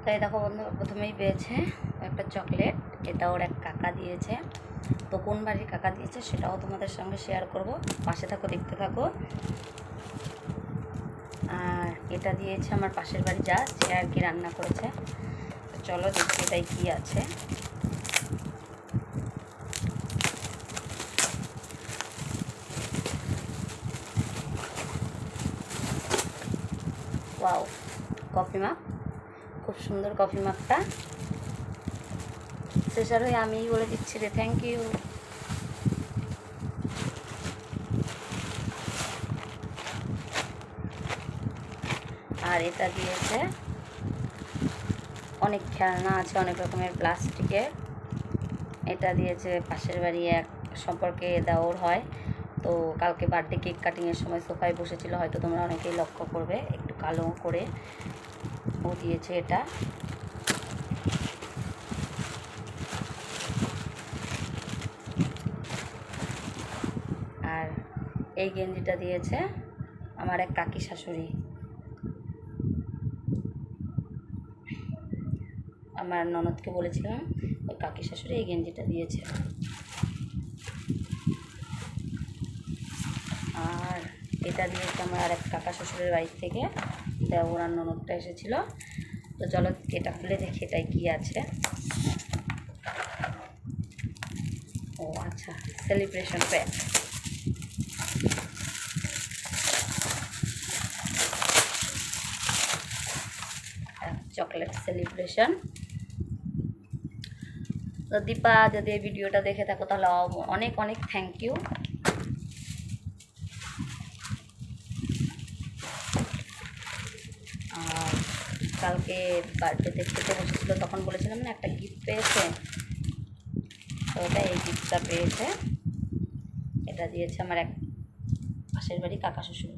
তো এই দেখো বন্ধু, প্রথমেই পেয়েছে একটা চকলেট। এটা ওর এক কাকা দিয়েছে। তো কোন বাড়ির কাকা দিয়েছে সেটাও তোমাদের সঙ্গে শেয়ার করব। পাশে থাকো, দেখতে থাকো। আর এটা দিয়েছে আমার পাশের বাড়ি যা, সে আর কি রান্না করেছে। চলো দেখি এটাই কি আছে। ওয়াও, কফি মাগ, খুব সুন্দর কফি মাগটা। শেষার হয়ে আমিই বলে দিচ্ছি রে, থ্যাংক ইউ। আর এটা দিয়েছে অনেক খেলনা আছে, অনেক রকমের প্লাস্টিকের। এটা দিয়েছে পাশের বাড়ি এক সম্পর্কে দেওয়ার হয়। তো কালকে বার্থডে কেক কাটিংয়ের সময় সোফায় বসেছিল, হয়তো তোমরা অনেকেই লক্ষ্য করবে, একটু কালো করে ও দিয়েছে এটা। আর এই গেঞ্জিটা দিয়েছে আমার এক কাকি শাশুড়ি। আমার ননদকে বলেছিলাম, ওই কাকি শাশুড়ি এই গেঞ্জিটা দিয়েছে। আর এটা দিয়েছে আমার আর এক কাকা শ্বশুরের বাড়ি থেকে, দেওর আর ননদটা এসেছিল। তো চলো এটা খুলে দেখি এটাই কী আছে। ও আচ্ছা, সেলিব্রেশন প্যাক। Chocolate celebration. তো দীপা, যদি এই ভিডিওটা দেখে থাকো তাহলে অনেক অনেক থ্যাংক ইউ। আর কালকে বার্থডেতে খেতে বসেছিল, তখন বলেছিলাম না একটা গিফট পেয়েছে, তো ওটা এই গিফটটা পেয়েছে। এটা দিয়েছে আমার এক পাশের বাড়ি কাকা শ্বশুর,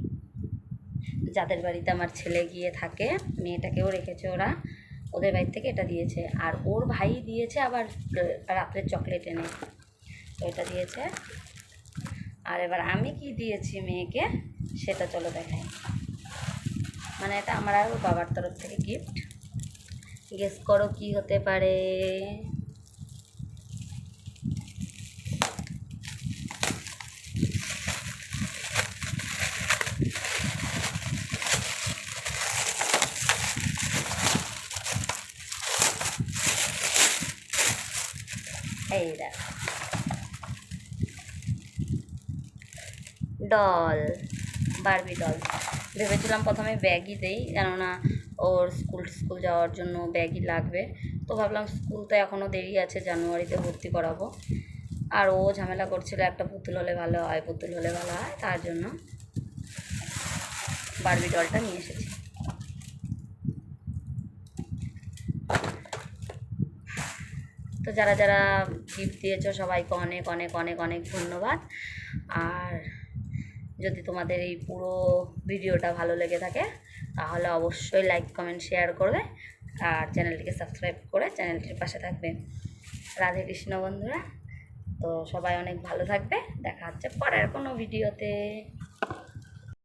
যাদের বাড়িতে আমার ছেলে গিয়ে থাকে, মেয়েটাকেও রেখেছে ওরা, ওদের বাড়ি থেকে এটা দিয়েছে। আর ওর ভাই দিয়েছে আবার রাত্রের চকলেট এনে, তো এটা দিয়েছে। আর এবার আমি কি দিয়েছি মেয়েকে সেটা চলো দেখাই। মানে এটা আমার আর ওর বাবার তরফ থেকে গিফট। গেস করো কি হতে পারে। এই দেখ, ডল, বারবি ডল। ভেবেছিলাম প্রথমে ব্যাগই দেই, কেননা ওর স্কুল যাওয়ার জন্য ব্যাগই লাগবে। তো ভাবলাম স্কুল তো এখনও দেরি আছে, জানুয়ারিতে ভর্তি করাবো। আর ও ঝামেলা করছিল একটা পুতুল হলে ভালো হয়, পুতুল হলে ভালো হয়, তার জন্য বারবি ডলটা নিয়ে এসেছি। তো যারা যারা গিফট দিয়েছো সবাইকে অনেক অনেক অনেক অনেক ধন্যবাদ। আর যদি তোমাদের এই পুরো ভিডিওটা ভালো লেগে থাকে তাহলে অবশ্যই লাইক, কমেন্ট, শেয়ার করবে। আর চ্যানেলটিকে সাবস্ক্রাইব করে চ্যানেলটির পাশে থাকবে। রাধে কৃষ্ণ বন্ধুরা। তো সবাই অনেক ভালো থাকবে, দেখা হচ্ছে পরের কোনো ভিডিওতে।